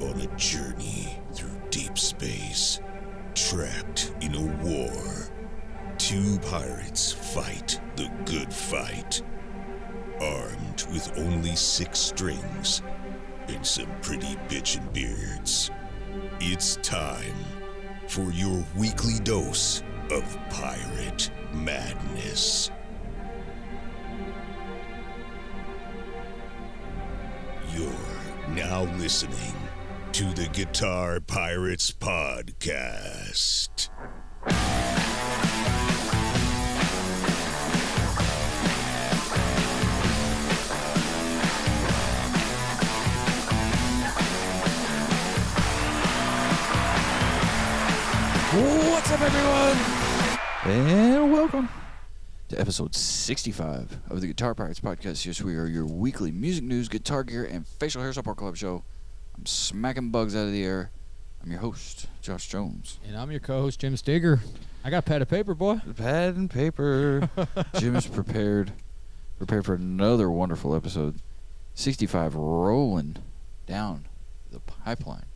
on a journey through deep space, trapped in a war. Two pirates fight the good fight, armed with only 6 strings and some pretty bitchin' beards. It's time for your weekly dose of pirate madness. You're now listening to the Guitar Pirates Podcast. What's up, everyone? And welcome to episode 65 of the Guitar Pirates Podcast. Yes, we are your weekly music news, guitar gear, and facial hair support club show. I'm smacking bugs out of the air. I'm your host, Josh Jones. And I'm your co-host, Jim Steger. I got pad of paper, boy. Pad and paper. Jim is prepared for another wonderful episode. 65 rolling down the pipeline.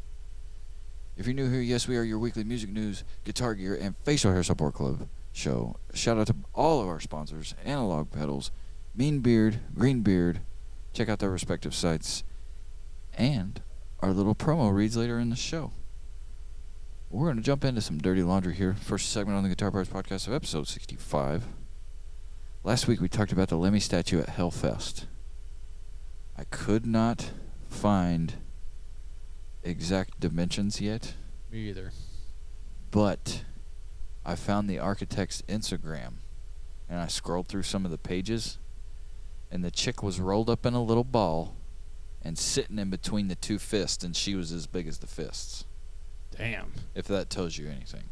If you're new here, yes, we are your weekly music news, guitar gear, and facial hair support club show. Shout out to all of our sponsors, Analog Pedals, MeanBeard, Greenbeard. Check out their respective sites. And our little promo reads later in the show. We're going to jump into some dirty laundry here. First segment on the Guitar Pirates Podcast of episode 65. Last week we talked about the Lemmy statue at Hellfest. I could not find exact dimensions yet. Me either. But I found the architect's Instagram, and I scrolled through some of the pages, and the chick was rolled up in a little ball and sitting in between the two fists, and she was as big as the fists. Damn. If that tells you anything.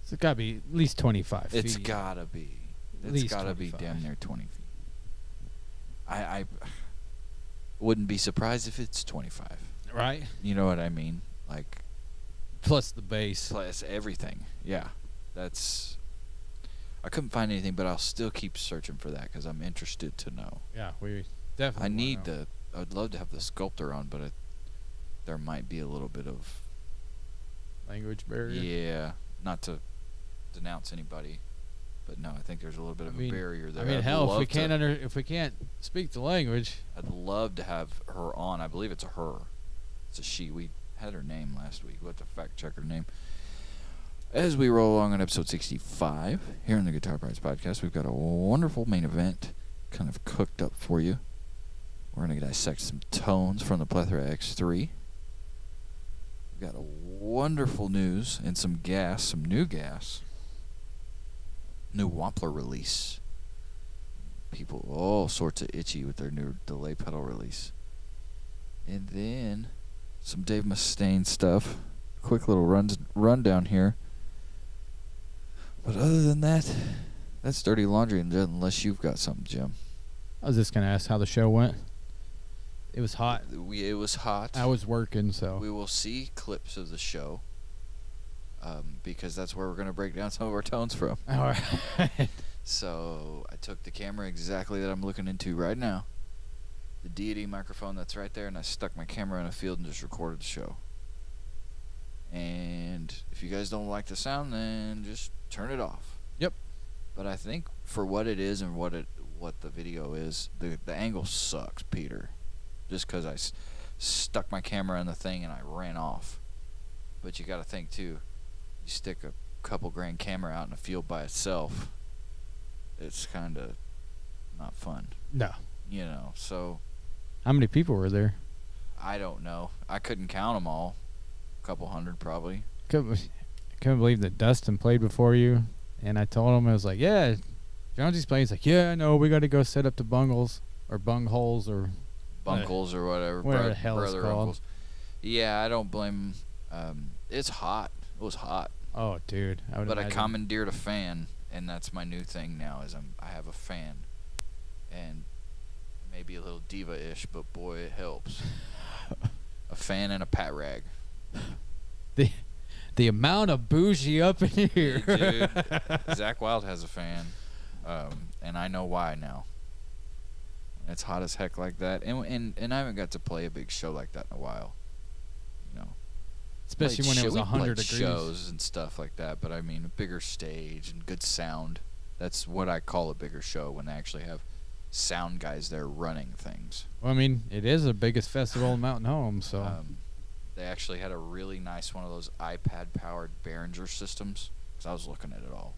It's got to be at least 25 feet. It's got to be. It's got to be damn near 20 feet. I wouldn't be surprised if it's 25. Right? You know what I mean? Like, plus the bass. plus everything. Yeah. That's... I couldn't find anything, but I'll still keep searching for that because I'm interested to know. Yeah, we definitely I'd love to have the sculptor on, but there might be a little bit of... language barrier. Yeah. Not to denounce anybody, but no, I think there's a little bit of a barrier there. I mean, hell, if we can't speak the language, I'd love to have her on. I believe it's a her. It's a she. We had her name last week. We'll have to fact check her name. As we roll along on episode 65 here in the Guitar Pirates Podcast, we've got a wonderful main event kind of cooked up for you. We're going to dissect some tones from the Plethora X3. We've got a wonderful news and some G.A.S, some new G.A.S. New Wampler release. People all sorts of itchy with their new delay pedal release. And then some Dave Mustaine stuff. Quick little rundown here. But other than that, that's dirty laundry, unless you've got something, Jim. I was just going to ask how the show went. It was hot. It was hot. I was working, so. We will see clips of the show because that's where we're going to break down some of our tones from. All right. So I took the camera exactly that I'm looking into right now, the deity microphone that's right there, and I stuck my camera in a field and just recorded the show. And if you guys don't like the sound, then just turn it off. Yep. But I think for what it is and what the video is, the angle sucks, Peter. Just because I stuck my camera in the thing and I ran off. But you got to think, too, you stick a couple grand camera out in a field by itself, it's kind of not fun. No. You know, so... How many people were there? I don't know. I couldn't count them all. A couple hundred, probably. Couldn't believe that Dustin played before you. And I told him, I was like, yeah, Jonesy's playing. He's like, yeah, no, we got to go set up the bungles or bungholes or... Bunkles or whatever. Whatever the hell it's called. Uncles. Yeah, I don't blame him. It's hot. It was hot. Oh, dude. But I commandeered a fan, and that's my new thing now, is I have a fan. And maybe a little diva-ish, but boy, it helps. A fan and a pat rag. The amount of bougie up in here. Dude, Jack White has a fan, and I know why now. It's hot as heck like that, and I haven't got to play a big show like that in a while. Especially when it was we 100 played degrees. shows and stuff like that, but I mean, a bigger stage and good sound. That's what I call a bigger show, when they actually have sound guys there running things. Well, I mean, it is the biggest festival in Mountain Home, so. They actually had a really nice one of those iPad-powered Behringer systems, because I was looking at it all.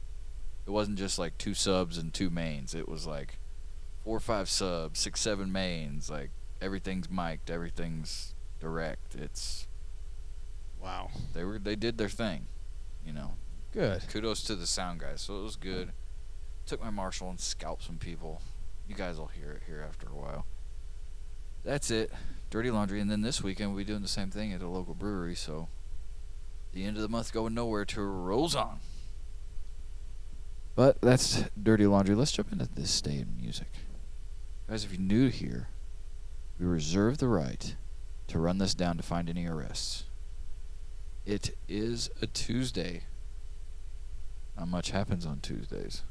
It wasn't just like 2 subs and 2 mains. It was like 4 or 5 subs, 6, 7 mains. Like, everything's mic'd, everything's direct. It's... Wow. They did their thing, you know. Good. Kudos to the sound guys. So it was good. Took my Marshall and scalped some people. You guys will hear it here after a while. That's it. Dirty laundry. And then this weekend we'll be doing the same thing at a local brewery. So the end of the month going nowhere tour rolls on. But that's dirty laundry. Let's jump into this day in music. Guys, if you're new here, we reserve the right to run this down to find any arrests. It is a Tuesday. Not much happens on Tuesdays.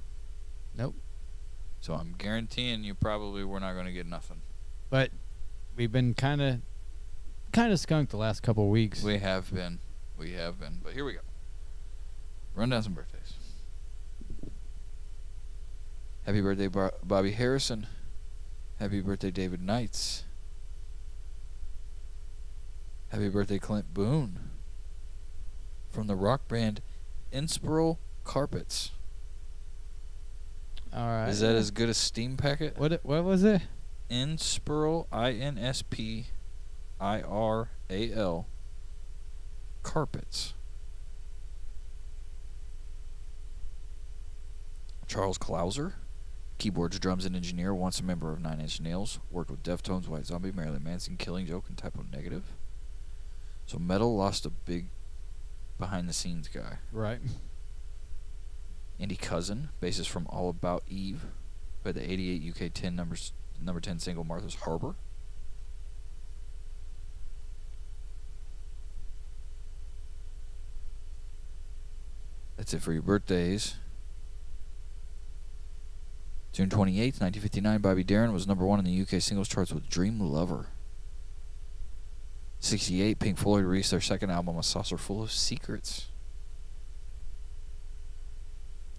Nope. So I'm guaranteeing you probably we're not going to get nothing. But we've been kind of skunked the last couple weeks. We have been. But here we go. Run down some birthdays. Happy birthday, Bobby Harrison. Happy birthday, David Knights. Happy birthday, Clint Boone. From the rock band Inspiral Carpets. All right. Is that as good as Steam Packet? What was it? Inspiral, INSPIRAL, Carpets. Charles Klauser, keyboards, drums, and engineer, once a member of Nine Inch Nails, worked with Deftones, White Zombie, Marilyn Manson, Killing Joke, and Typo Negative. So Metal lost a big behind-the-scenes guy. Right. Andy Cousin, bassist from All About Eve, who had the 88 UK 10 number 10 single Martha's Harbor. That's it for your birthdays. June 28th, 1959, Bobby Darin was number 1 in the UK singles charts with Dream Lover. 68, Pink Floyd released their second album, A Saucer Full of Secrets.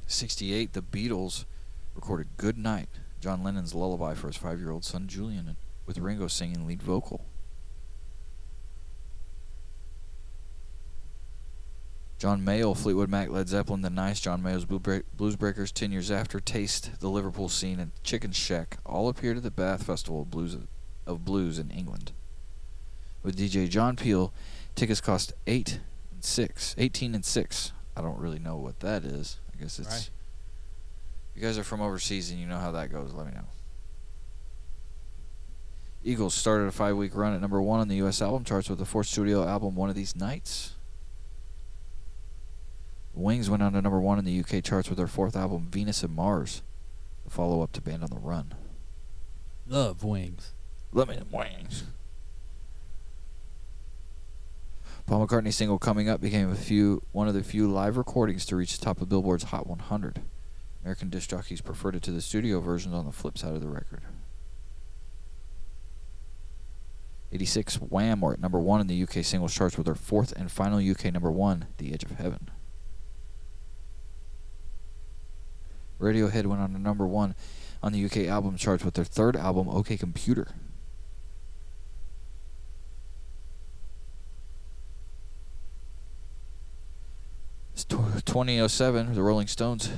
68, the Beatles recorded Good Night, John Lennon's lullaby for his 5-year-old son Julian, with Ringo singing lead vocal. John Mayall, Fleetwood Mac, Led Zeppelin, The Nice, John Mayall's Blues Breakers, 10 years after, Taste, the Liverpool Scene, and Chicken Shack all appeared at the Bath Festival of Blues in England. With DJ John Peel, tickets cost 18 and 6. I don't really know what that is. I guess it's... Right. You guys are from overseas and you know how that goes. Let me know. Eagles started a 5-week run at number 1 on the U.S. album charts with the 4th studio album, One of These Nights. Wings went on to number 1 in the UK charts with their 4th album, Venus and Mars, the follow-up to Band on the Run. Love Wings. Let me them wings. Paul McCartney's single Coming Up became one of the few live recordings to reach the top of Billboard's Hot 100. American disc jockeys preferred it to the studio versions on the flip side of the record. 86, Wham! Were at number 1 in the UK singles charts with their 4th and final UK number 1, The Edge of Heaven. Radiohead went on to number 1 on the UK album charts with their 3rd album, OK Computer. It's 2007, the Rolling Stones,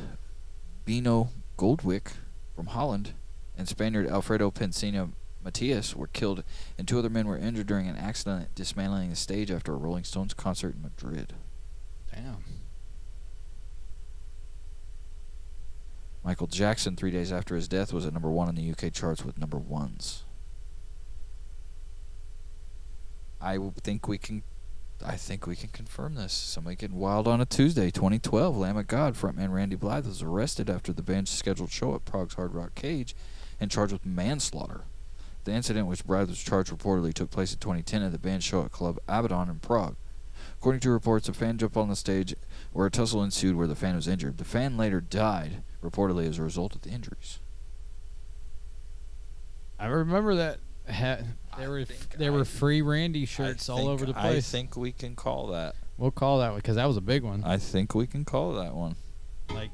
Bino Goldwick from Holland and Spaniard Alfredo Pensino Matias were killed, and 2 other men were injured during an accident dismantling the stage after a Rolling Stones concert in Madrid. Damn. Michael Jackson, 3 days after his death, was at number 1 on the UK charts with number 1s. I think we can confirm this. Somebody getting wild on a Tuesday, 2012. Lamb of God frontman Randy Blythe was arrested after the band's scheduled show at Prague's Hard Rock Cage and charged with manslaughter. The incident, which Blythe was charged, reportedly took place in 2010 at the band's show at Club Abaddon in Prague. According to reports, a fan jumped on the stage where a tussle ensued where the fan was injured. The fan later died, reportedly as a result of the injuries. I remember that. There were free Randy shirts all over the place. I think we can call that. We'll call that one because that was a big one. I think we can call that one. Like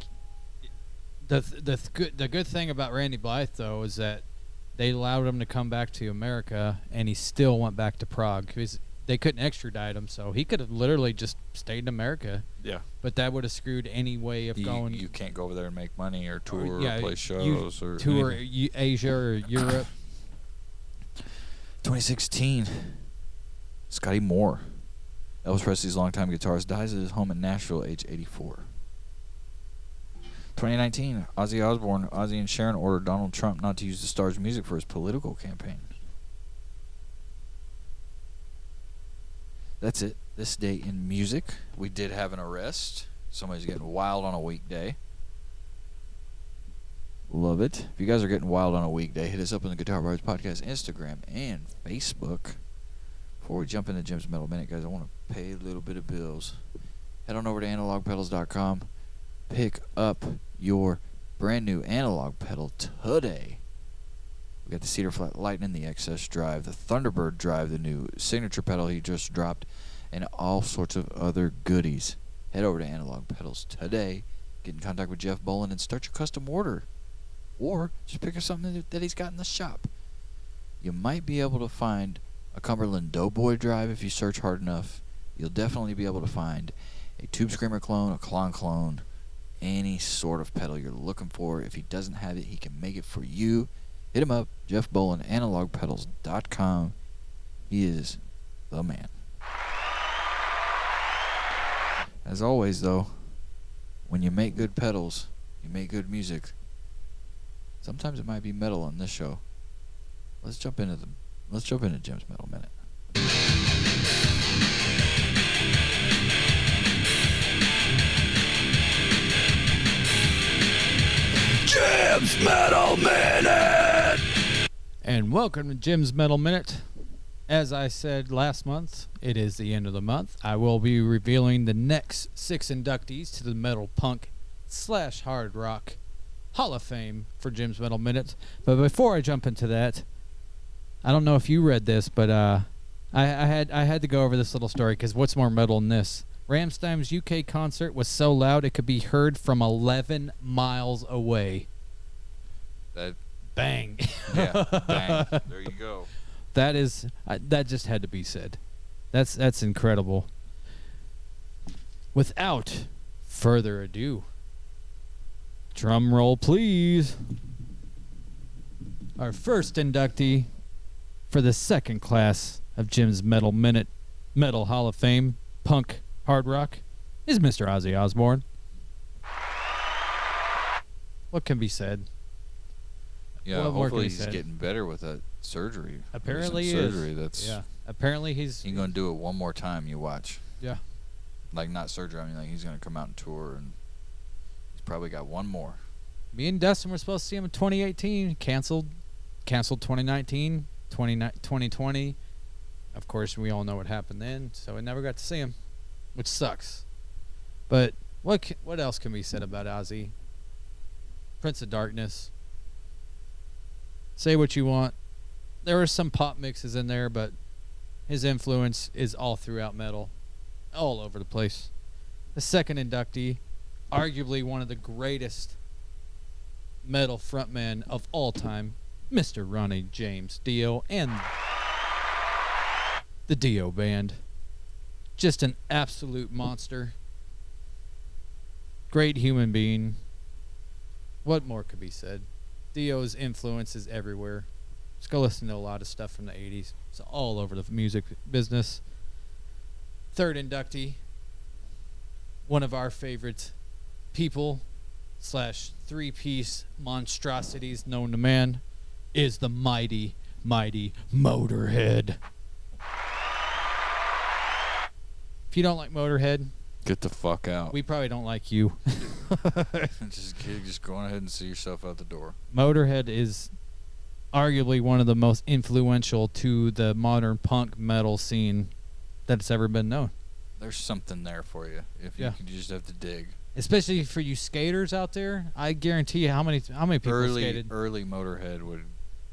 the good thing about Randy Blythe though is that they allowed him to come back to America, and he still went back to Prague because they couldn't extradite him, so he could have literally just stayed in America. Yeah. But that would have screwed any way of going. You can't go over there and make money or tour yeah, or play shows or tour anything. Asia or Europe. 2016, Scotty Moore, Elvis Presley's longtime guitarist, dies at his home in Nashville, age 84. 2019, Ozzy Osbourne, Ozzy and Sharon ordered Donald Trump not to use the star's music for his political campaign. That's it. This day in music, we did have an arrest. Somebody's getting wild on a weekday. Love it. If you guys are getting wild on a weekday, hit us up on the Guitar Bars Podcast Instagram and Facebook. Before we jump into Jim's Metal Minute, guys, I want to pay a little bit of bills. Head on over to analogpedals.com. Pick up your brand new analog pedal today. We got the Cedar Flat Lightning, the XS Drive, the Thunderbird Drive, the new signature pedal he just dropped, and all sorts of other goodies. Head over to Analog Pedals today. Get in contact with Jeff Bolin and start your custom order. Or just pick up something that he's got in the shop. You might be able to find a Cumberland Doughboy Drive if you search hard enough. You'll definitely be able to find a Tube Screamer clone, a Klon clone, any sort of pedal you're looking for. If he doesn't have it, he can make it for you. Hit him up, Jeff Bolin, analogpedals.com. He is the man. As always, though, when you make good pedals, you make good music. Sometimes it might be metal on this show. Let's jump into Jim's Metal Minute. Jim's Metal Minute! And welcome to Jim's Metal Minute. As I said last month, it is the end of the month. I will be revealing the next 6 inductees to the Metal Punk / Hard Rock Hall of Fame for Jim's Metal Minute. But before I jump into that, I don't know if you read this, but I had to go over this little story because what's more metal than this? Rammstein's UK concert was so loud it could be heard from 11 miles away. Bang. Yeah, bang. There you go. That is that just had to be said. That's incredible. Without further ado, drum roll please. Our first inductee for the second class of Jim's Metal Minute Metal Hall of Fame, Punk Hard Rock, is Mr. Ozzy Osbourne. What can be said? Yeah, hopefully he's getting better with that surgery. Apparently he is. Yeah. Apparently he's going to do it one more time, you watch. Yeah. Like, not surgery, I mean, like, he's going to come out and tour, and he's probably got one more. Me and Dustin were supposed to see him in 2018. Canceled 2019, 2020. Of course, we all know what happened then, so we never got to see him, which sucks. But what else can be said about Ozzy? Prince of Darkness. Say what you want. There were some pop mixes in there, but his influence is all throughout metal, all over the place. The second inductee, arguably one of the greatest metal frontmen of all time, Mr. Ronnie James Dio and the Dio Band. Just an absolute monster. Great human being. What more could be said? Dio's influence is everywhere. Just go listen to a lot of stuff from the 80s. It's all over the music business. Third inductee, one of our favorite people / 3-piece monstrosities known to man, is the mighty, mighty Motorhead. If you don't like Motorhead, get the fuck out. We probably don't like you. just go on ahead and see yourself out the door. Motorhead is arguably one of the most influential to the modern punk metal scene that's ever been known. There's something there for you. You just have to dig. Especially for you skaters out there, I guarantee you how many people skated. Early Motorhead would.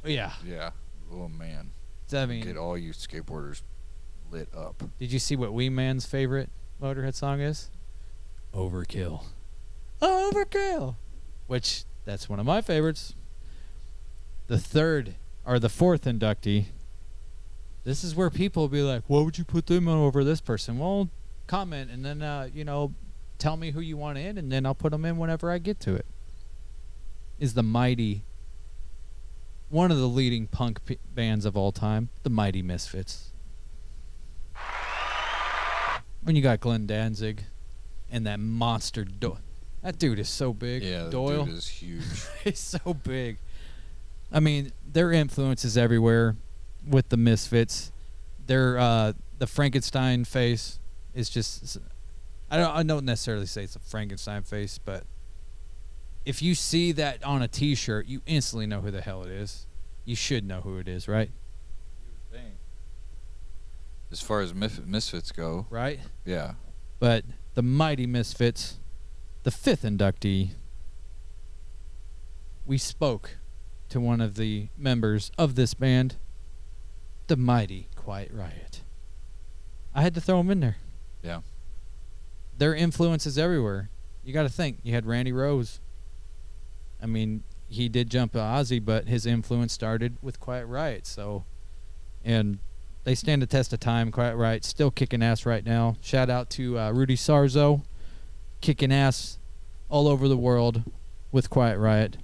Yeah. Yeah. Oh man. I mean, get all you skateboarders lit up. did you see what Wee Man's favorite Motorhead song is? Overkill. Overkill. Which, that's one of my favorites. The fourth inductee. This is where people will be like, why would you put them over this person? Well, comment and then, tell me who you want in, and then I'll put them in whenever I get to it. Is the mighty, one of the leading punk bands of all time, the Mighty Misfits. When you got Glenn Danzig and that monster that dude is so big. Yeah, Doyle. that dude is huge. He's so big. I mean, their influence is everywhere with the Misfits. Their the Frankenstein face is just, I don't necessarily say it's a Frankenstein face, but if you see that on a t-shirt, you instantly know who the hell it is. You should know who it is, right? As far as Misfits go. Right? Yeah. But the Mighty Misfits, the fifth inductee, we spoke to one of the members of this band, the Mighty Quiet Riot. I had to throw them in there. Yeah. Their influence is everywhere. You got to think. You had Randy Rose. I mean, he did jump Ozzy, but his influence started with Quiet Riot. So, and they stand the test of time. Quiet Riot still kicking ass right now. Shout out to Rudy Sarzo, kicking ass all over the world with Quiet Riot.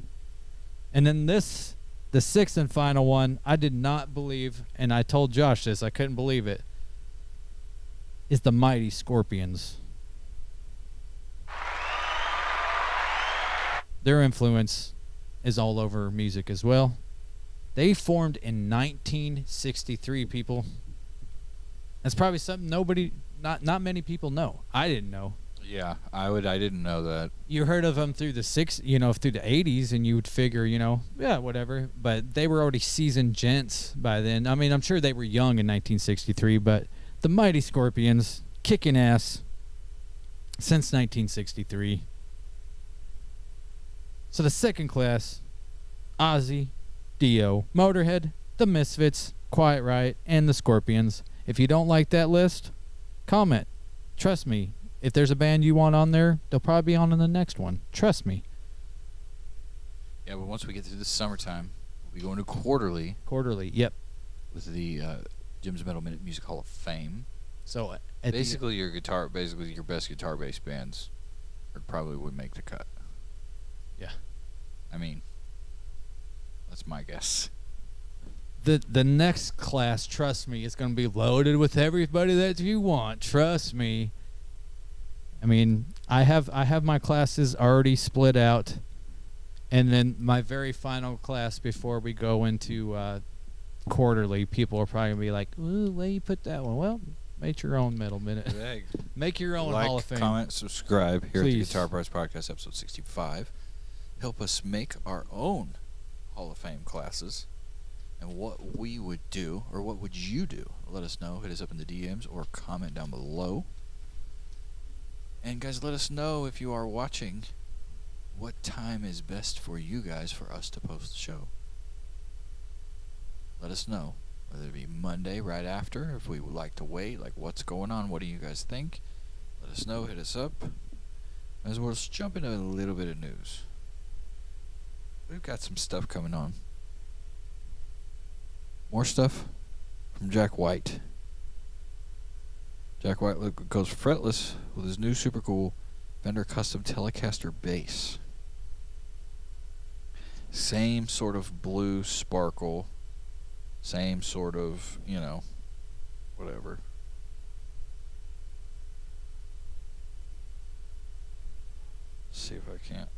And then the sixth and final one, I did not believe, and I told Josh this, I couldn't believe it, is the Mighty Scorpions. Their influence is all over music as well. They formed in 1963, people. That's probably something not many people know. I didn't know. Yeah, I didn't know that. You heard of them through the through the 80s, and you would figure, yeah, whatever. But they were already seasoned gents by then. I mean, I'm sure they were young in 1963, but the Mighty Scorpions, kicking ass since 1963. So the second class, Ozzy, Dio, Motorhead, the Misfits, Quiet Riot, and the Scorpions. If you don't like that list, comment. Trust me. If there's a band you want on there, they'll probably be on in the next one. Trust me. Yeah, but once we get through the summertime, we'll be going to quarterly. Quarterly, yep. With the Jim's Metal Minute Music Hall of Fame. So basically, your best guitar-based bands probably would make the cut. Yeah. I mean, that's my guess. The next class, trust me, is going to be loaded with everybody that you want. Trust me. I mean, I have my classes already split out, and then my very final class before we go into quarterly, people are probably going to be like, ooh, where you put that one? Well, make your own Metal Minute. Make your own Hall of Fame. Comment, subscribe here Please. at the Guitar Price Podcast, episode 65. Help us make our own Hall of Fame classes. And what we would do, or what would you do? Let us know. Hit us up in the DMs or comment down below. And guys, let us know if you are watching what time is best for you guys for us to post the show. Let us know. Whether it be Monday right after, if we would like to wait, like what's going on, what do you guys think? Let us know, hit us up. As well as jump into a little bit of news. We've got some stuff coming on. More stuff from Jack White. Jack White goes fretless with his new super cool Fender Custom Telecaster bass. Same sort of blue sparkle. Same sort of, whatever. Let's see if I can't.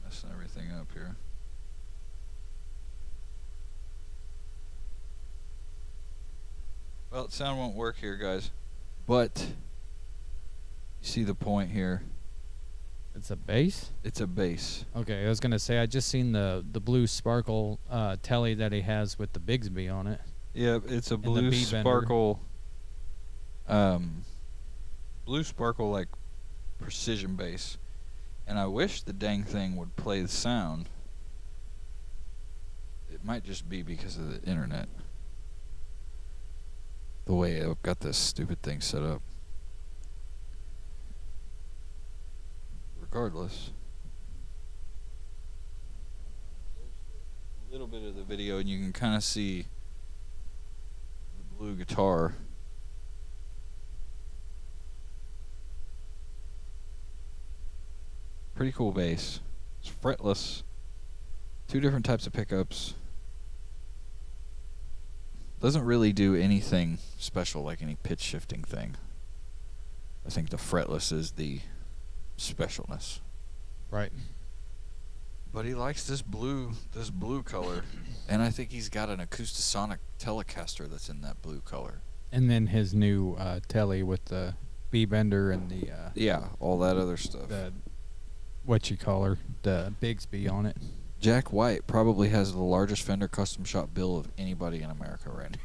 Messing everything up here. Well, sound won't work here, guys. But you see the point here. It's a bass? It's a bass. Okay, I was going to say, I just seen the blue sparkle telly that he has with the Bigsby on it. Yeah, it's a blue sparkle. Blue sparkle, like, precision bass. And I wish the dang thing would play the sound. It might just be because of the internet. The way I've got this stupid thing set up. Regardless. A little bit of the video and you can kind of see the blue guitar. Pretty cool bass. It's fretless. 2 different types of pickups. Doesn't really do anything special like any pitch shifting thing. I think the fretless is the specialness. Right. But he likes this blue color, and I think he's got an Acoustasonic Telecaster that's in that blue color. And then his new telly with the B bender and the Yeah, all that other stuff. the the Bigsby on it. Jack White probably has the largest Fender custom shop bill of anybody in America right now.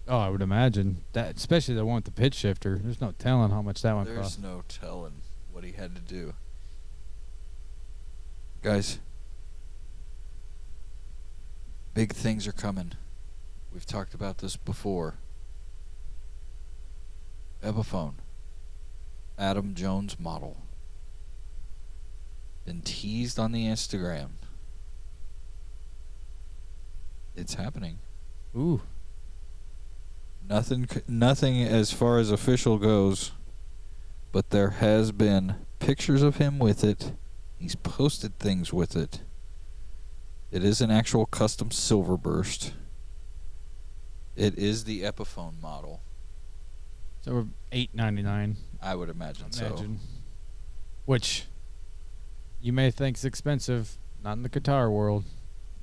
Oh, I would imagine that, especially the one with the pitch shifter. There's no telling how much that one There's cost. no telling what he had to do. Guys, big things are coming. We've talked about this before. Epiphone. Adam Jones model. Been teased on the Instagram. It's happening. Ooh. Nothing as far as official goes, but there has been pictures of him with it. He's posted things with it. It is an actual custom silver burst. It is the Epiphone model. So $8.99. I would imagine so. Which you may think's expensive, not in the guitar world.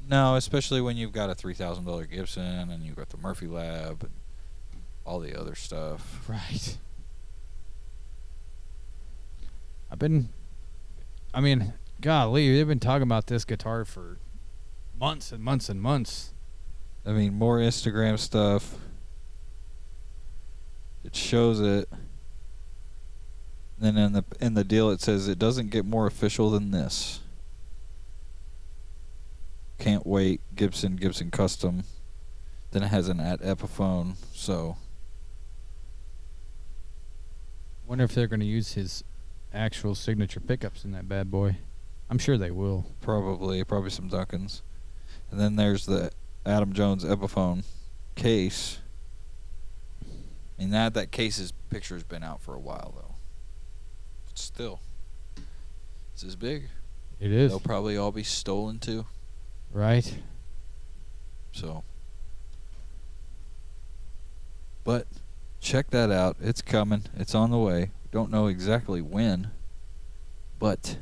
No, especially when you've got a $3,000 Gibson and you've got the Murphy Lab and all the other stuff. Right. Golly, they've been talking about this guitar for months and months and months. I mean, more Instagram stuff. It shows it. Then in the deal it says it doesn't get more official than this. Can't wait. Gibson custom. Then it has an at Epiphone. So Wonder if they're going to use his actual signature pickups in that bad boy. I'm sure they will. probably some Duncans. And then there's the Adam Jones Epiphone case. I mean that case's picture's been out for a while though. But still, it's as big. It is. They'll probably all be stolen too. Right. So, but check that out. It's coming. It's on the way. Don't know exactly when, but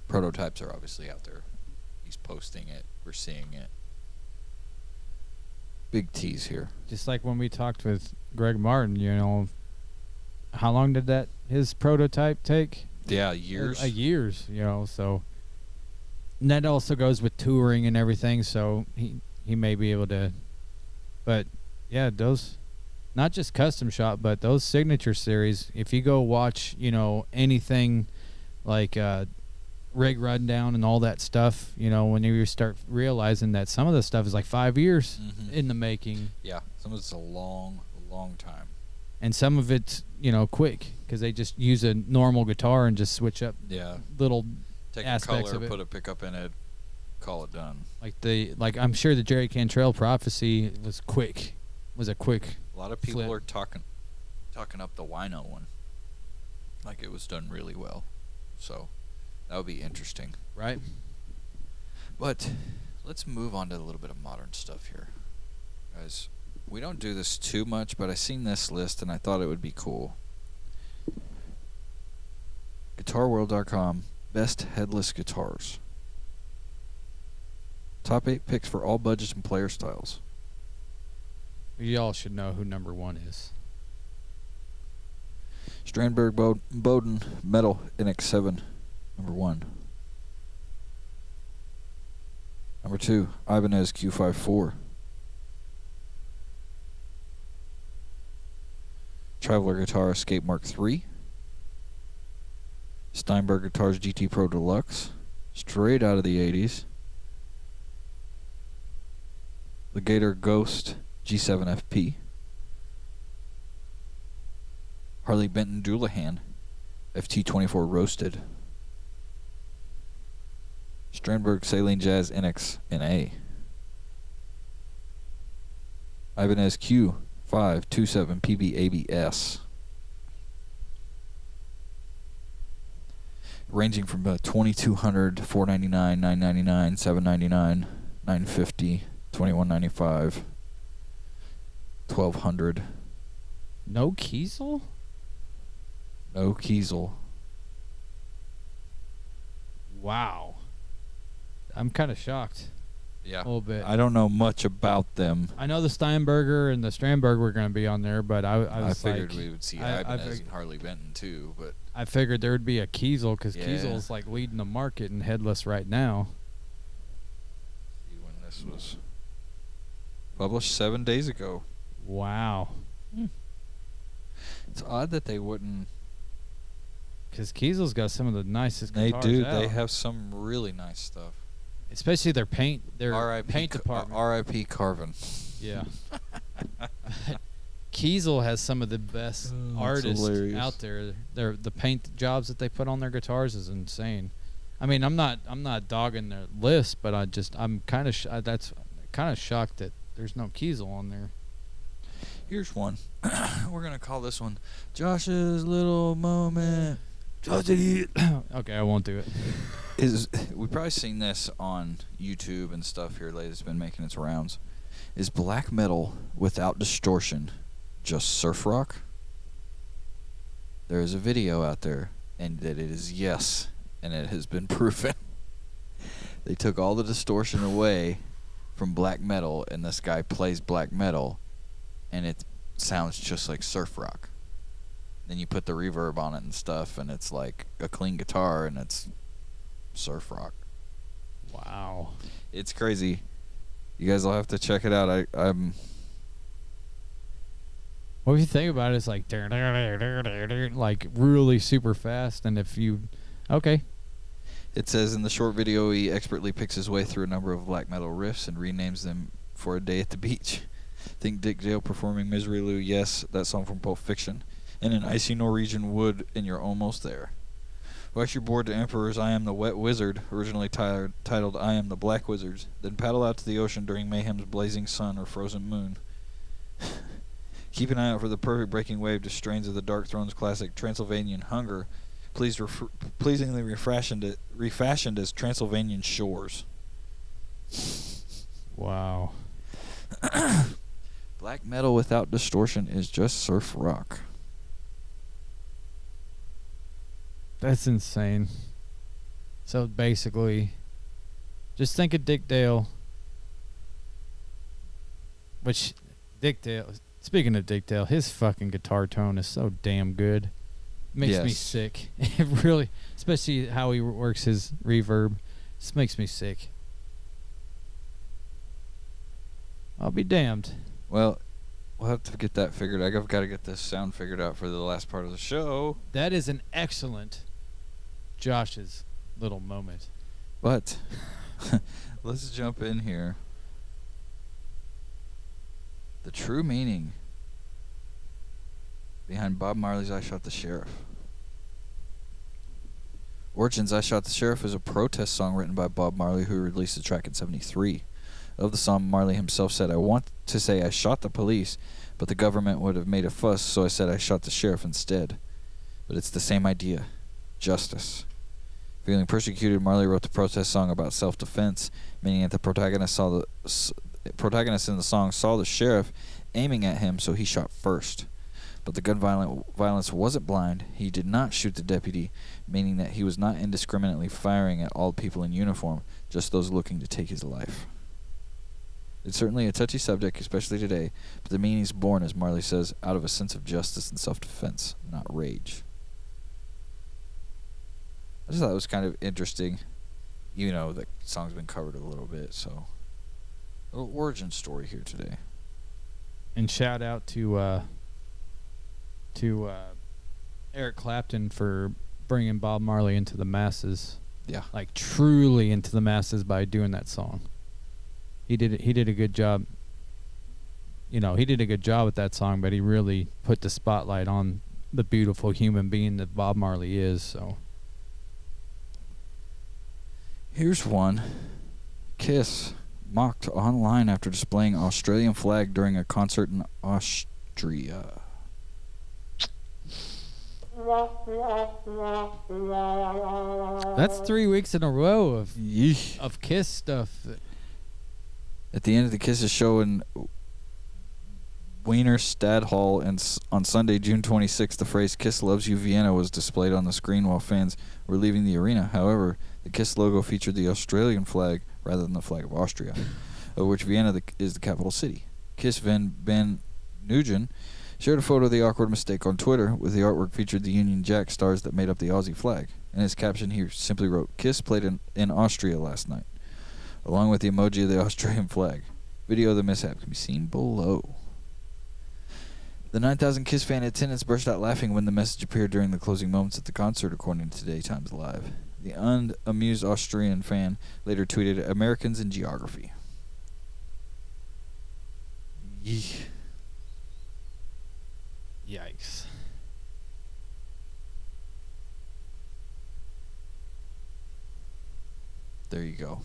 prototypes are obviously out there. He's posting it. We're seeing it. Big tease here. Just like when we talked with Greg Martin, how long did his prototype take? Yeah, years. Years, so. And that also goes with touring and everything, so he may be able to. But, yeah, those, not just custom shop, but those signature series, if you go watch, anything like Rig Rundown and all that stuff, when you start realizing that some of the stuff is like 5 years in the making. Yeah, some of it's a long time. And some of it's, quick, because they just use a normal guitar and just switch up little Take aspects a color, of it. put a pickup in it, call it done. Like I'm sure the Jerry Cantrell Prophecy was quick. Was a quick. A lot of people flip. are talking up the Wino one, like it was done really well. So that would be interesting, Right. But let's move on to a little bit of modern stuff here, guys. We don't do this too much, but I seen this list and I thought it would be cool. GuitarWorld.com. Best headless guitars. Top 8 picks for all budgets and player styles. Y'all should know who number 1 is. Strandberg Bowden Metal NX7, number 1. Number 2, Ibanez Q54. Traveler Guitar Escape Mark III. Steinberg Guitars GT Pro Deluxe, straight out of the 80s. the Gator Ghost G7FP, Harley Benton Doulahan FT24 Roasted, Strandberg Saline Jazz NX NA, Ibanez Q527 PB ABS, ranging from 2200, 499, 999, 799, 950, 2195, 1200. No Kiesel? No Kiesel. Wow. I'm kind of shocked. Yeah. A little bit. I don't know much about them. I know the Steinberger and the Strandberg were going to be on there, but I figured like, we would see Ibanez and Harley Benton too, but I figured there would be a Kiesel because Yeah. Kiesel's like leading the market in headless right now. see when this was published 7 days ago. Wow. It's odd that they wouldn't. Because Kiesel's got some of the nicest They guitars do. out. They have some really nice stuff. Especially their paint R.I.P. paint department. R.I.P. Carvin. Yeah. Kiesel has some of the best that's artists hilarious. out there. The paint jobs that they put on their guitars is insane. I mean, I'm not dogging their list, but I'm kind of that's kind of shocked that there's no Kiesel on there. Here's one. We're gonna call this one Josh's Little Moment. Okay, I won't do it. We've probably seen this on YouTube and stuff here lately. It's been making its rounds. Is black metal without distortion just surf rock? There is a video out there, and that it is yes, and it has been proven. They took all the distortion away from black metal, and this guy plays black metal, and it sounds just like surf rock. Then you put the reverb on it and stuff, and it's like a clean guitar, and it's surf rock. Wow. It's crazy. You guys will have to check it out. I'm What if you think about it, it's like like really super fast, and if you okay. It says in the short video, he expertly picks his way through a number of black metal riffs and renames them for A Day at the Beach. Think Dick Dale performing Misery Lou, yes, that song from Pulp Fiction, and an icy Norwegian wood, and you're almost there. Wax your board to Emperor's I Am the Wet Wizard, originally titled I Am the Black Wizards, then paddle out to the ocean during Mayhem's blazing sun or frozen moon. Keep an eye out for the perfect breaking wave to strains of the Dark Thrones classic Transylvanian Hunger, pleasingly refashioned as Transylvanian Shores. Wow. Black metal without distortion is just surf rock. That's insane. So basically, just think of Dick Dale. Which, Dick Dale, speaking of Dick Dale, his fucking guitar tone is so damn good. Makes me Yes. sick. It really, especially how he works his reverb. Just makes me sick. I'll be damned. Well, we'll have to get that figured out. I've got to get this sound figured out for the last part of the show. That is an excellent Josh's little moment. But let's jump in here. The true meaning behind Bob Marley's I Shot the Sheriff. Origins I Shot the Sheriff is a protest song written by Bob Marley, who released the track in '73. Of the song, Marley himself said, I want to say I shot the police, but the government would have made a fuss, so I said I shot the sheriff instead. But it's the same idea. Justice. Feeling persecuted, Marley wrote the protest song about self-defense, meaning that the protagonist in the song saw the sheriff aiming at him, so he shot first. But the gun violence wasn't blind. He did not shoot the deputy, meaning that he was not indiscriminately firing at all people in uniform, just those looking to take his life. It's certainly a touchy subject, especially today, but the meaning is born, as Marley says, out of a sense of justice and self-defense, not rage. I just thought it was kind of interesting. You know, the song's been covered a little bit, so a little origin story here today. And shout out to Eric Clapton for bringing Bob Marley into the masses. Yeah. Like truly into the masses by doing that song. He did a good job he did a good job with that song, but he really put the spotlight on the beautiful human being that Bob Marley is. So Here's one. Kiss mocked online after displaying Australian flag during a concert in Austria. that's 3 weeks in a row of Yeesh. Kiss stuff. At the end of the Kisses show in Wiener Stadthalle on Sunday, June 26th, the phrase "Kiss loves you, Vienna" was displayed on the screen while fans were leaving the arena. However, the Kiss logo featured the Australian flag rather than the flag of Austria, of which Vienna is the capital city. Kiss Ben Nugent shared a photo of the awkward mistake on Twitter, with the artwork featured the Union Jack stars that made up the Aussie flag. In his caption, he simply wrote, "Kiss played in Austria last night," along with the emoji of the Australian flag. Video of the mishap can be seen below. The 9,000 Kiss fan attendants burst out laughing when the message appeared during the closing moments at the concert, according to Today Times Live. The unamused Austrian fan later tweeted, "Americans in geography." Yee. Yikes. There you go.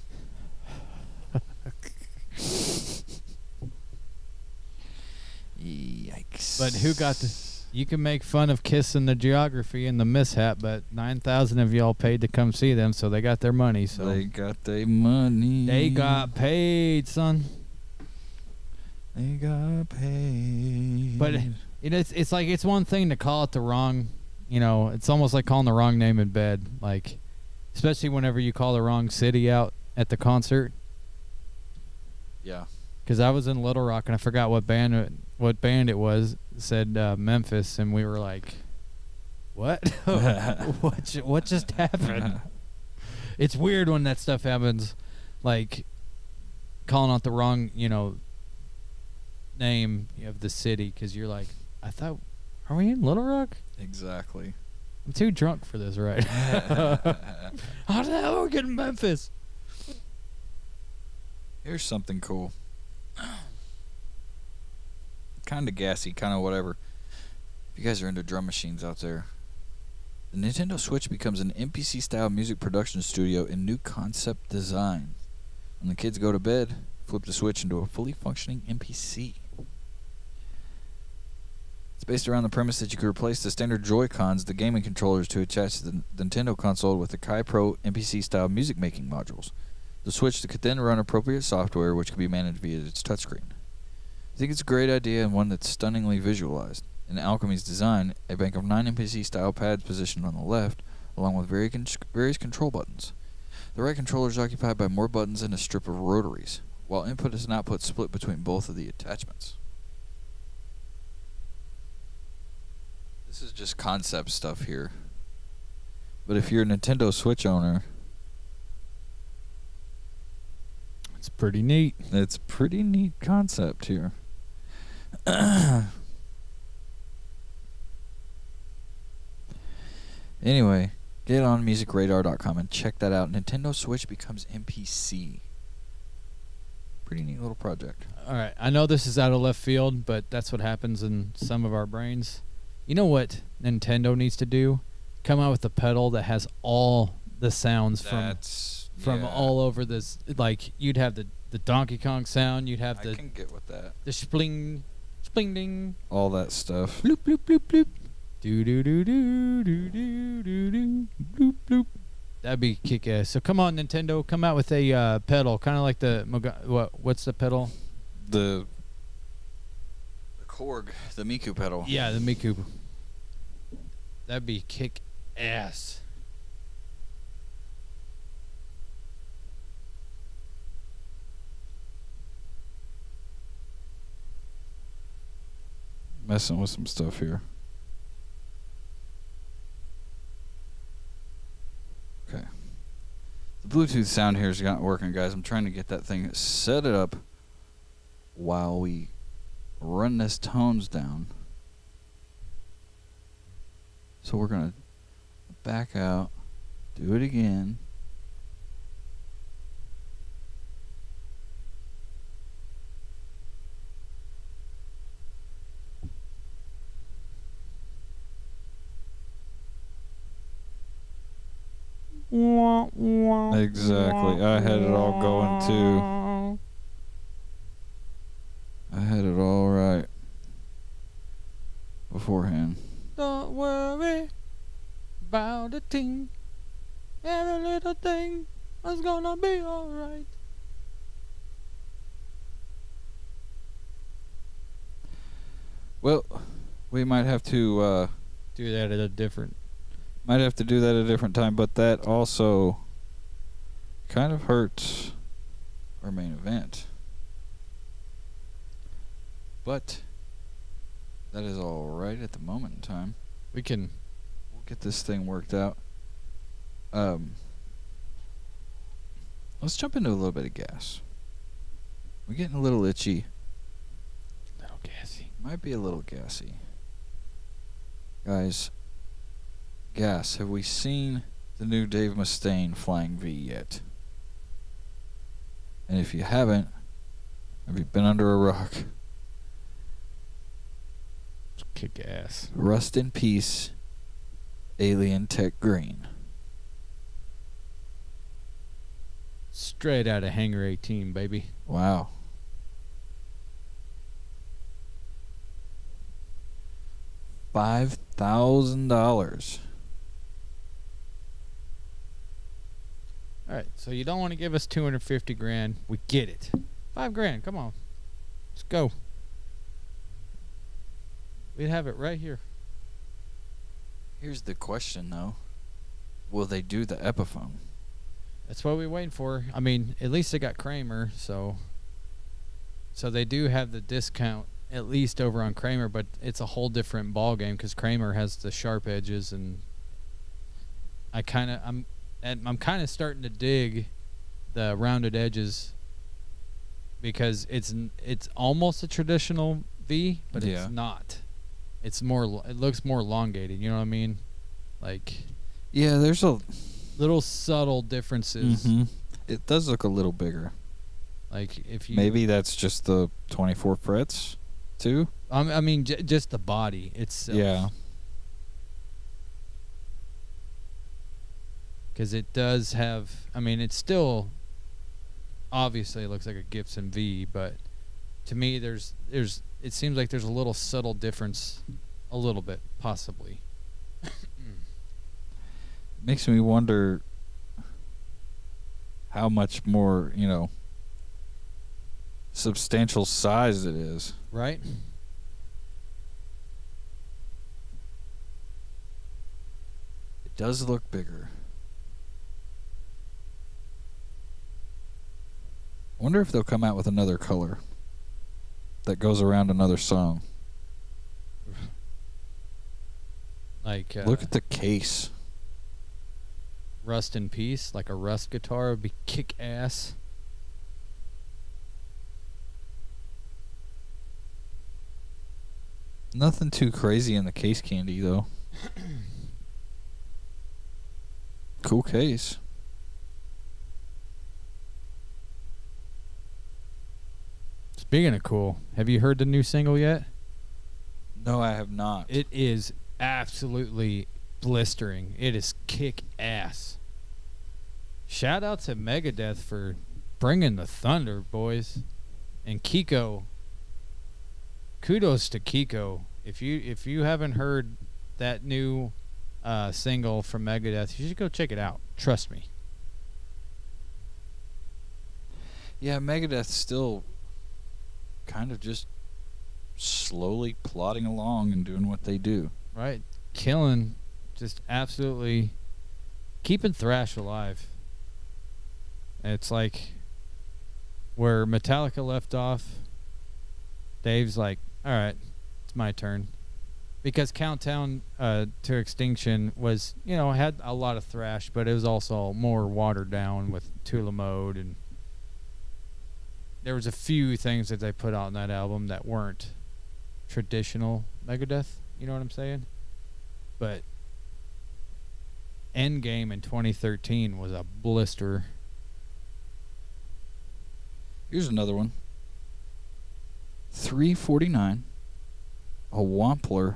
Yikes. But who got the... You can make fun of Kiss and the geography and the mishap, but 9,000 of y'all paid to come see them, so they got their money. So they got their money. They got paid, son. They got paid. But it's like, it's one thing to call it the wrong, it's almost like calling the wrong name in bed. Like, especially whenever you call the wrong city out at the concert. Yeah. Because I was in Little Rock and I forgot what band it was. It said Memphis, and we were like, "What? what just happened?" It's weird when that stuff happens, like calling out the wrong, name of the city, because you're like, "I thought, are we in Little Rock?" Exactly. I'm too drunk for this, right? How the hell are we getting Memphis? Here's something cool. Kind of gassy, kind of whatever. If you guys are into drum machines out there, the Nintendo Switch becomes an MPC-style music production studio in new concept design. When the kids go to bed, flip the Switch into a fully functioning MPC. It's based around the premise that you could replace the standard Joy-Cons, the gaming controllers, to attach the Nintendo console with the Kai Pro MPC-style music-making modules. The Switch could then run appropriate software, which could be managed via its touchscreen. I think it's a great idea, and one that's stunningly visualized. In Alchemy's design, a bank of 9 MPC-style pads positioned on the left, along with various control buttons. The right controller is occupied by more buttons and a strip of rotaries, while input and output split between both of the attachments. This is just concept stuff here. But if you're a Nintendo Switch owner, it's pretty neat. It's a pretty neat concept here. Anyway, get on musicradar.com and check that out. Nintendo Switch becomes MPC. Pretty neat little project. All right, I know this is out of left field, but that's what happens in some of our brains. You know what Nintendo needs to do? Come out with a pedal that has all the sounds from all over this. Like, you'd have the Donkey Kong sound, you'd have I can get with that. The spling ding, all that stuff. Bloop bloop bloop bloop. Do do do do do do do do bloop bloop. That'd be kick ass. So come on, Nintendo, come out with a pedal, kind of like the what's the pedal? The Korg, the Miku pedal. Yeah, the Miku. That'd be kick ass. Messing with some stuff here. Okay. The Bluetooth sound here is not working, guys. I'm trying to get that thing set it up while we run this tones down. So we're going to back out, do it again. Exactly. I had it all going too. I had it all right beforehand. Don't worry about a thing. Every little thing is gonna be alright. Well, we might have to Do that at a different. do that at a different time, but that also kind of hurts our main event. But that is all right at the moment in time. We can. We'll get this thing worked out. Let's jump into a little bit of gas. We're getting a little itchy. Little gassy. Might be a little gassy. Guys, G.A.S, have we seen the new Dave Mustaine Flying V yet? And if you haven't, have you been under a rock? Kick ass. Rust in peace, Alien Tech Green. Straight out of Hangar 18, baby. Wow. $5,000. All right, so you don't want to give us 250 grand. We get it. 5 grand. Come on, let's go. We'd have it right here. Here's the question, though. Will they do the Epiphone? That's what we're waiting for. I mean, at least they got Kramer, so they do have the discount at least over on Kramer, but it's a whole different ball game because Kramer has the sharp edges, and I'm kind of starting to dig the rounded edges because it's almost a traditional V, but Yeah. it's not. It's more. It looks more elongated. You know what I mean? Like Yeah, there's a little subtle differences. It does look a little bigger. Like if you Maybe that's just the 24 frets, too? I mean, just the body itself. Yeah. Because it does have. I mean, it's still obviously looks like a Gibson V, but to me, it seems like there's a little subtle difference, a little bit possibly. Makes me wonder how much more, substantial size it is. Right? It does look bigger. I wonder if they'll come out with another color that goes around another song. Like Look at the case. Rust in Peace, like a Rust guitar would be kick ass. Nothing too crazy in the case candy, though. Cool case. Speaking of cool, have you heard the new single yet? No, I have not. It is absolutely blistering. It is kick ass. Shout out to Megadeth for bringing the thunder, boys. And Kiko, kudos to Kiko. If you haven't heard that new single from Megadeth, you should go check it out. Trust me. Yeah, Megadeth's still kind of just slowly plodding along and doing what they do. Right? Killing, just absolutely keeping thrash alive. It's like where Metallica left off, Dave's like, all right, it's my turn. Because Countdown to Extinction was, had a lot of thrash, but it was also more watered down with Tula Mode, and there was a few things that they put out on that album that weren't traditional Megadeth, you know what I'm saying? But Endgame in 2013 was a blister. Here's another one. $349. A Wampler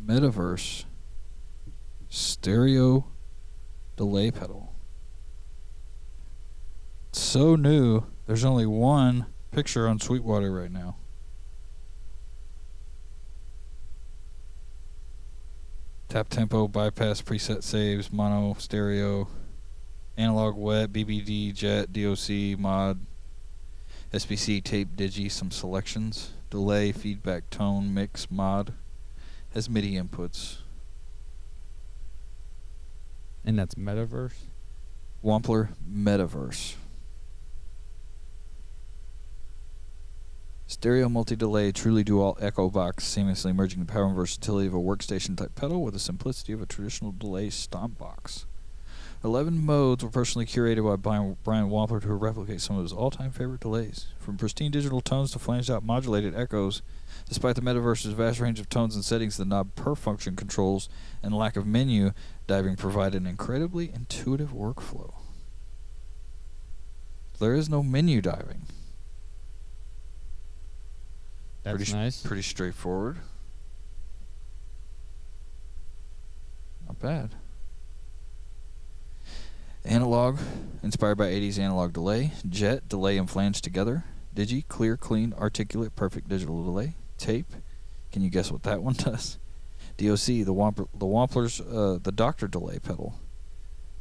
Metaverse stereo Delay Pedal. It's so new, there's only one picture on Sweetwater right now. Tap tempo, bypass, preset saves, mono, stereo, analog wet, BBD, jet, DOC, mod, SBC, tape, digi, some selections, delay, feedback, tone, mix, mod, has MIDI inputs. And that's Metaverse? Wampler Metaverse. Stereo multi-delay, truly dual echo box, seamlessly merging the power and versatility of a workstation-type pedal with the simplicity of a traditional delay stomp box. 11 modes were personally curated by Brian Wampler to replicate some of his all-time favorite delays. From pristine digital tones to flanged-out modulated echoes, despite the Metaverse's vast range of tones and settings, the knob per function controls and lack of menu diving provide an incredibly intuitive workflow. There is no menu diving. That's nice. Pretty straightforward. Not bad. Analog, inspired by 80s analog delay. Jet, delay and flange together. Digi, clear, clean, articulate, perfect digital delay. Tape, can you guess what that one does? DOC, the Wampler's, the Doctor Delay Pedal.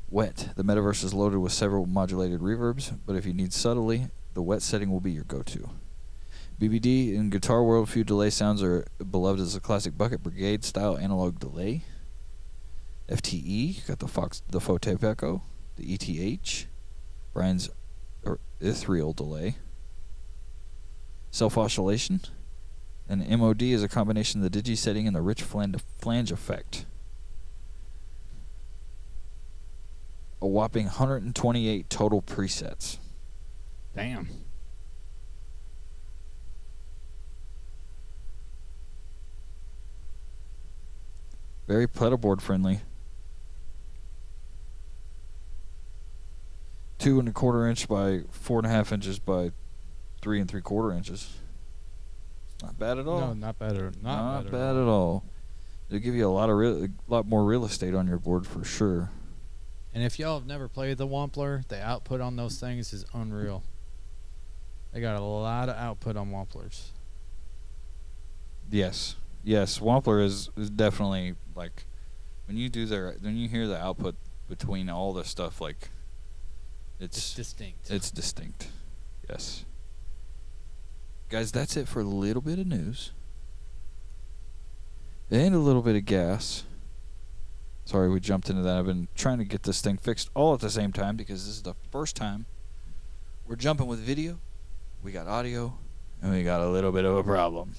Wet, the Metaverse is loaded with several modulated reverbs, but if you need subtly, the wet setting will be your go-to. BBD, in Guitar World, few delay sounds are beloved as a classic Bucket Brigade style analog delay. FTE, got the faux tape echo. The ETH, Brian's ethereal delay. Self-oscillation. And MOD is a combination of the digi setting and the rich flange effect. A whopping 128 total presets. Damn. Very pedalboard friendly. 2 1/4 inch by 4.5 inches by 3 3/4 inches. Not bad at all. No, not bad at Not bad at all. It'll give you a lot more real estate on your board for sure. And if y'all have never played the Wampler, the output on those things is unreal. They got a lot of output on Wamplers. Yes, Wampler is definitely like when you hear the output between all the stuff, like it's distinct. It's distinct. Yes. Guys, that's it for a little bit of news and a little bit of gas. Sorry we jumped into that. I've been trying to get this thing fixed all at the same time because this is the first time we're jumping with video. We got audio and we got a little bit of a problem.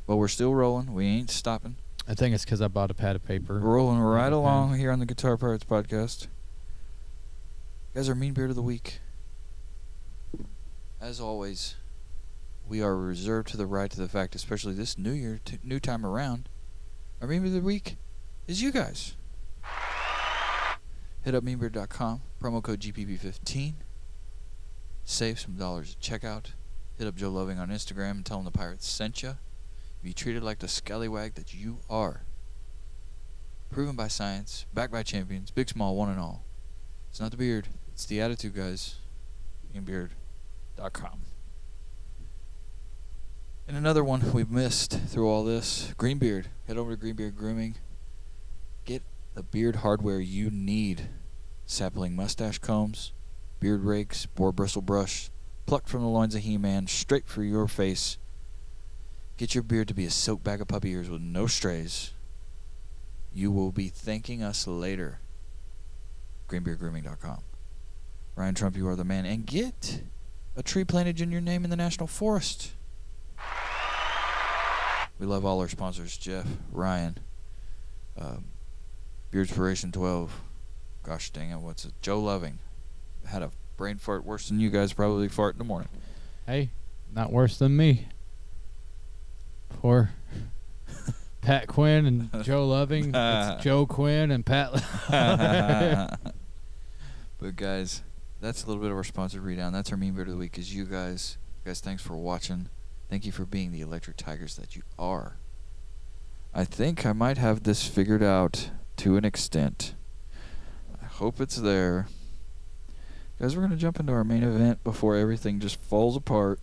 But we're still rolling. We ain't stopping. I think it's because I bought a pad of paper. We're rolling right along here on the Guitar Pirates podcast. You guys are MeanBeard of the Week. As always, we are reserved to the right to the fact, especially this new year, new time around, our MeanBeard of the Week is you guys. Hit up MeanBeard.com, promo code GPP15. Save some dollars at checkout. Hit up Joe Loving on Instagram and tell him the Pirates sent you. Be treated like the scallywag that you are. Proven by science, backed by champions, big, small, one and all. It's not the beard, it's the attitude, guys. MeanBeard.com. And another one we've missed through all this, GreenBeard. Head over to GreenBeard Grooming. Get the beard hardware you need. Sapling mustache combs, beard rakes, boar bristle brush, plucked from the loins of He-Man, straight for your face. Get your beard to be a silk bag of puppy ears with no strays. You will be thanking us later. GreenBeardGrooming.com. Ryan Trump, you are the man. And get a tree planted in your name in the National Forest. We love all our sponsors, Jeff, Ryan, Beardspiration 12. Gosh dang it, what's it? Joe Loving. Had a brain fart worse than you guys probably fart in the morning. Hey, not worse than me. Poor Pat Quinn and Joe Loving. It's Joe Quinn and Pat. But guys, that's a little bit of our sponsored readown. That's our MeanBeard of the Week. Is you guys. Guys, thanks for watching. Thank you for being the electric tigers that you are. I think I might have this figured out to an extent. Hope it's there. Guys, we're going to jump into our main event before everything just falls apart.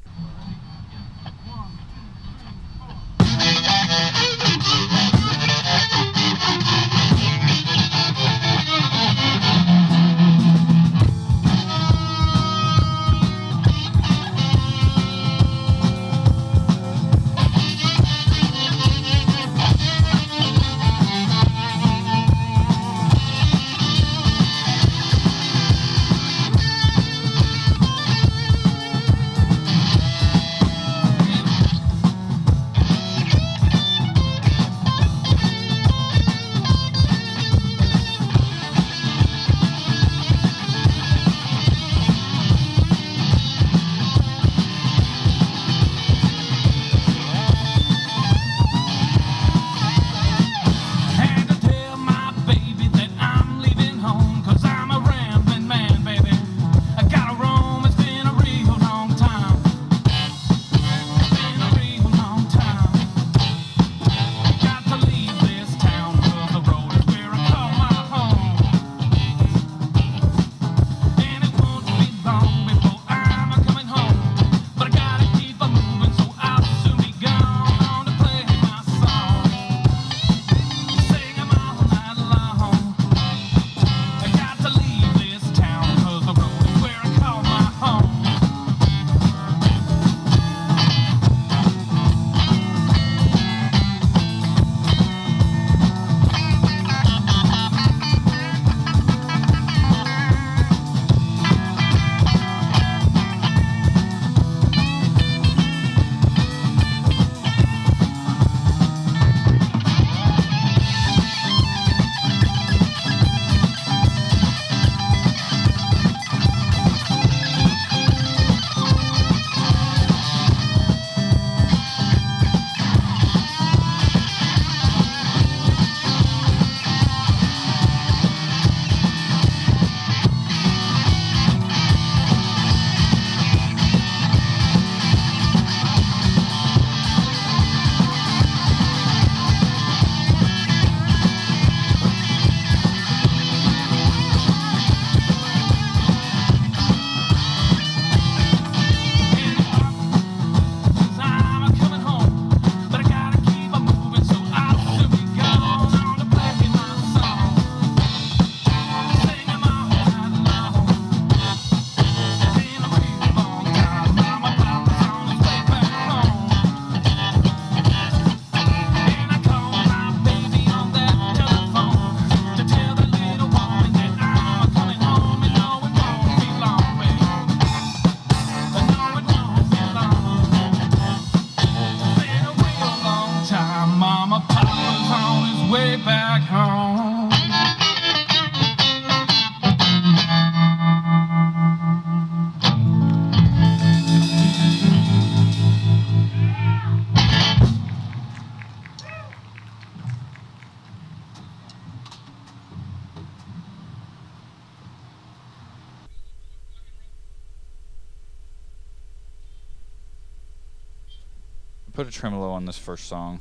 Put a tremolo on this first song.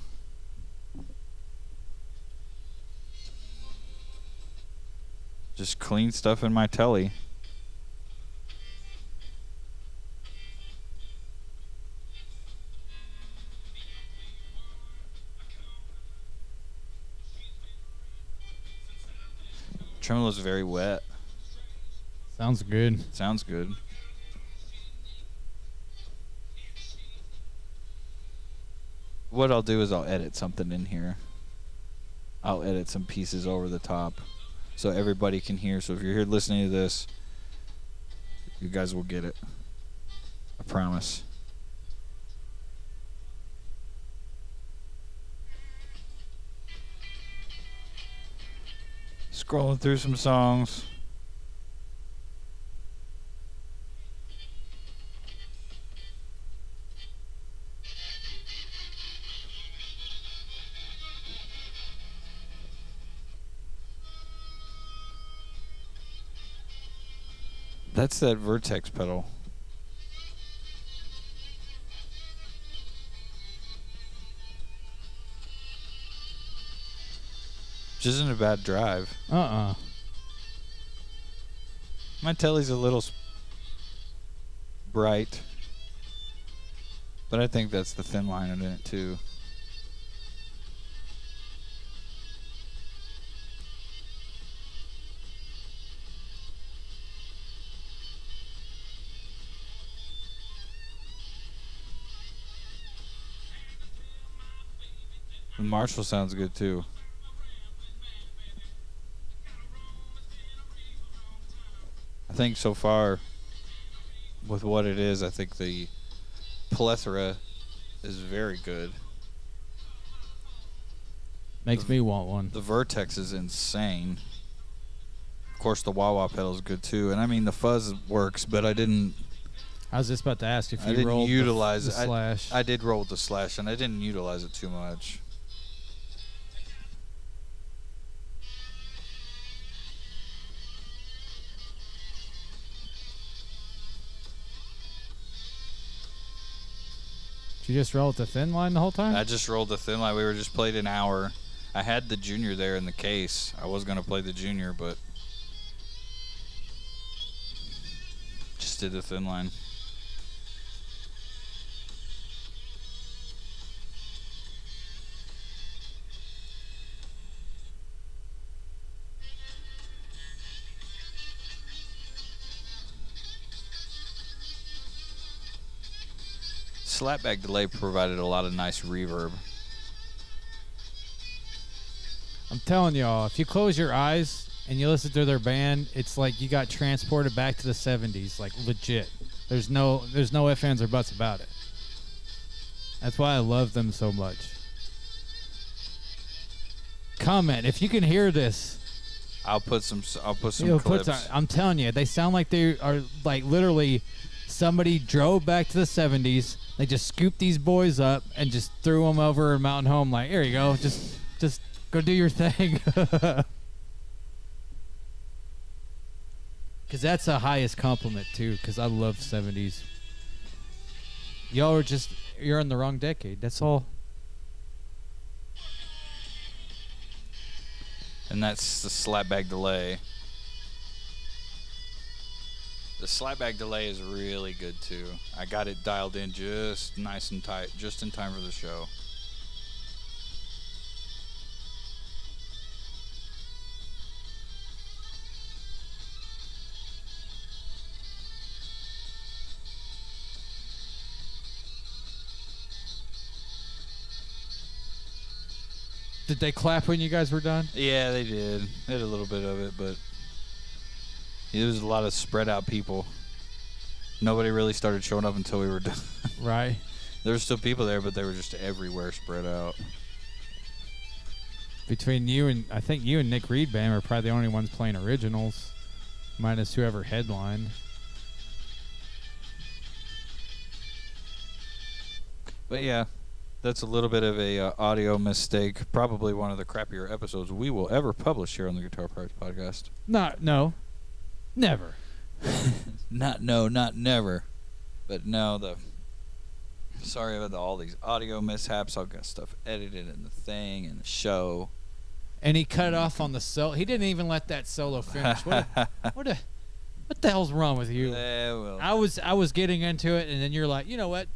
Just clean stuff in my telly. Tremolo's very wet. Sounds good. Sounds good. What I'll do is I'll edit something in here. I'll edit some pieces over the top so everybody can hear. So if you're here listening to this, you guys will get it. I promise. Scrolling through some songs. That's that Vertex pedal. Which isn't a bad drive. Uh-uh. My telly's a little bright, but I think that's the thin line in it too. The Marshall sounds good too. I think so far, with what it is, I think the plethora is very good. Makes me want one. The Vertex is insane. Of course, the wah-wah pedal is good too, and I mean the fuzz works, but I didn't. I was just about to ask if I you didn't rolled utilize the it. slash. I did roll with the slash, and I didn't utilize it too much. Did you just roll with the thin line the whole time? I just rolled the thin line. We were just played an hour. I had the junior there in the case. I was gonna play the junior, but just did the thin line. Slapback delay provided a lot of nice reverb. I'm telling y'all, if you close your eyes and you listen to their band, it's like you got transported back to the 70s, like legit. There's no ifs, ands, or buts about it. That's why I love them so much. Comment if you can hear this. I'll put some You'll clips. I'm telling you, they sound like they are like literally somebody drove back to the 70s. They just scooped these boys up and just threw them over a mountain home. Like, here you go, just go do your thing. Because that's the highest compliment too. Because I love 70s. Y'all are you're in the wrong decade. That's all. And that's the slapback delay. The slapback delay is really good too. I got it dialed in just nice and tight, just in time for the show. Did they clap when you guys were done? Yeah, they did. They had a little bit of it, but it was a lot of spread out people. Nobody really started showing up until we were done. Right. There were still people there, but they were just everywhere spread out. Between you and I think you and Nick Reed Band are probably the only ones playing originals, minus whoever headlined. But yeah, that's a little bit of a audio mistake. Probably one of the crappier episodes we will ever publish here on the Guitar Parts Podcast. No, never. Not never. But no, sorry about all these audio mishaps. I've got stuff edited in the thing and the show. And he cut off on the solo. He didn't even let that solo finish. What the hell's wrong with you? Well. I was getting into it, and then you're like, you know what?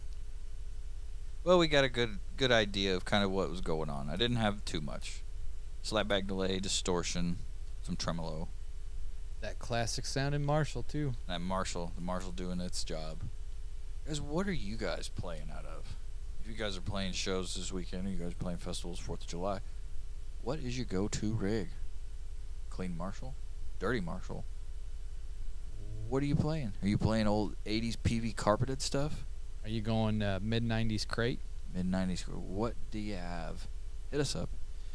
Well, we got a good idea of kind of what was going on. I didn't have too much. Slapback delay, distortion, some tremolo. That classic sounding Marshall too. The Marshall doing its job. Guys, what are you guys playing out of? If you guys are playing shows this weekend, or you guys are playing festivals 4th of July, what is your go-to rig? Clean Marshall? Dirty Marshall? What are you playing? Are you playing old 80s PV carpeted stuff? Are you going mid-90s crate? Mid-90s. What do you have? Hit us up.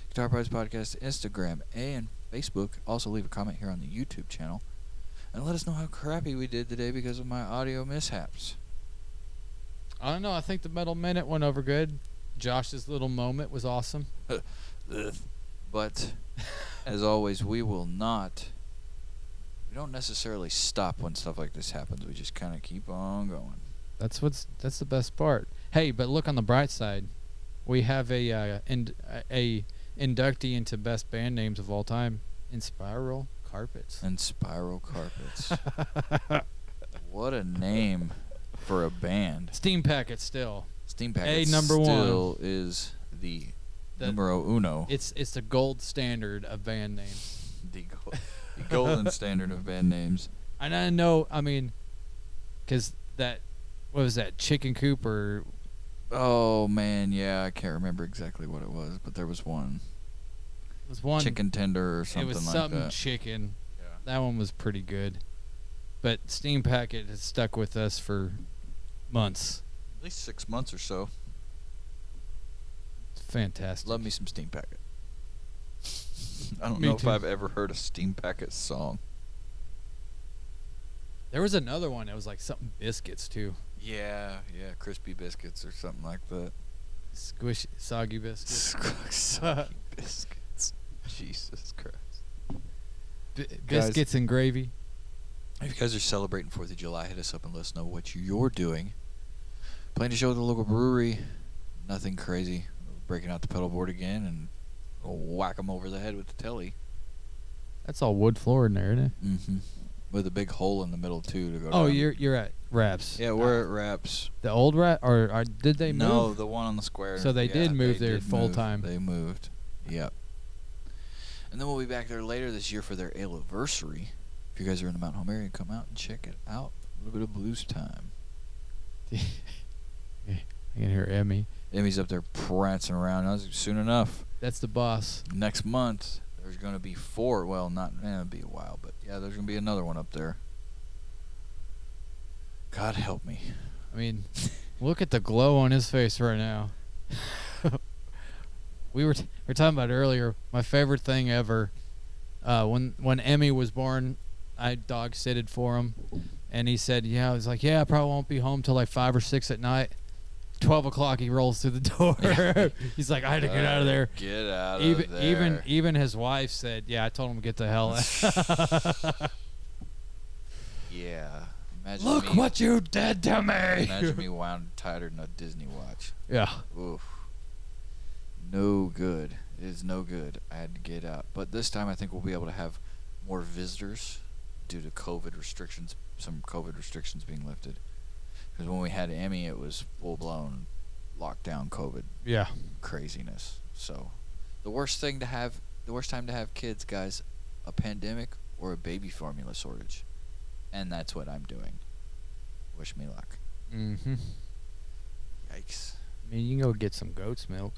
Guitar Prize Podcast, Instagram, and Facebook. Also leave a comment here on the YouTube channel. And let us know how crappy we did today because of my audio mishaps. I don't know. I think the Metal Minute went over good. Josh's little moment was awesome. But, as always, we don't necessarily stop when stuff like this happens. We just kind of keep on going. That's the best part. Hey, but look on the bright side. We have a inductee into best band names of all time in Spiral, carpets. And Spiral Carpets. What a name for a band. Steam Packet still. Steam Packet number still one. is the numero uno. It's the gold standard of band names. The golden standard of band names. And I know, I mean, because what was that, Chicken Coop or... Oh, man, yeah, I can't remember exactly what it was, but there was one. It was one... Chicken tender or something like that. It was something chicken. Yeah. That one was pretty good. But Steam Packet has stuck with us for months. At least 6 months or so. It's fantastic. Love me some Steam Packet. I don't Me know if too. I've ever heard a Steam Packet song. There was another one that was like something biscuits, too. Yeah, crispy biscuits or something like that. Squishy, soggy biscuits. Soggy biscuits. Jesus Christ. Biscuits and gravy. If you guys are celebrating 4th of July, hit us up and let us know what you're doing. Playing a show at the local brewery. Nothing crazy. Breaking out the pedal board again and whack them over the head with the telly. That's all wood floor in there, isn't it? Mm-hmm. With a big hole in the middle, too, to go Oh, down. you're at Raps. Yeah, we're at Raps. The old Rap, or did they move? No, the one on the square. So they did move there did full move. time. They moved. Yep. And then we'll be back there later this year for their anniversary. If you guys are in the Mountain Home area, come out and check it out. A little bit of blues time. I can hear Emmy. Emmy's up there prancing around. Soon enough. That's the boss. Next month, there's going to be 4. Well, it'll be a while, but yeah, there's going to be another one up there. God help me. I mean, look at the glow on his face right now. we were talking about earlier. My favorite thing ever. When Emmy was born, I dog sitted for him, and he said, "Yeah." I was like, "Yeah, I probably won't be home till like 5 or 6 at night." 12 o'clock, he rolls through the door. He's like, "I had to get out of there." Get out of there. Even his wife said, "Yeah, I told him to get the hell out." Yeah. Imagine Look me, what you did to me. Imagine me wound tighter than a Disney watch. Yeah. Oof. No good. It is no good. I had to get out. But this time I think we'll be able to have more visitors due to COVID restrictions, some COVID restrictions being lifted. Because when we had Emmy, it was full-blown lockdown COVID Yeah. craziness. So the worst time to have kids, guys, a pandemic or a baby formula shortage. And that's what I'm doing. Wish me luck. Mm-hmm. Yikes. I mean, you can go get some goat's milk.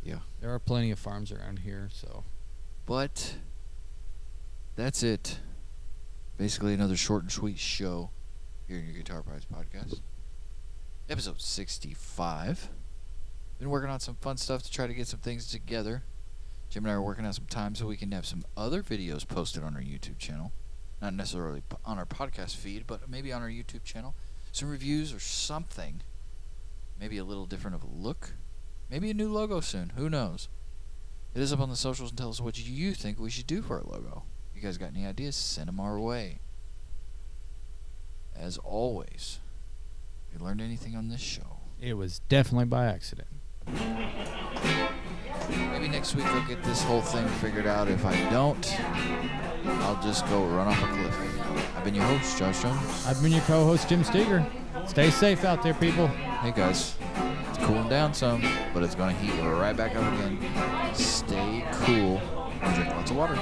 Yeah. There are plenty of farms around here, so. But that's it. Basically another short and sweet show here in your Guitar Prize podcast. Episode 65. Been working on some fun stuff to try to get some things together. Jim and I are working out some time so we can have some other videos posted on our YouTube channel. Not necessarily on our podcast feed, but maybe on our YouTube channel. Some reviews or something. Maybe a little different of a look. Maybe a new logo soon. Who knows? Hit us up on the socials and tell us what you think we should do for our logo. If you guys got any ideas, send them our way. As always, if you learned anything on this show, It was definitely by accident. maybe next week I'll get this whole thing figured out. If I don't, I'll just go run off a cliff. I've been your host, Josh Jones. I've been your co-host, Jim Steger. Stay safe out there, people. Hey guys, it's cooling down some, but it's going to heat right back up again. Stay cool and drink lots of water.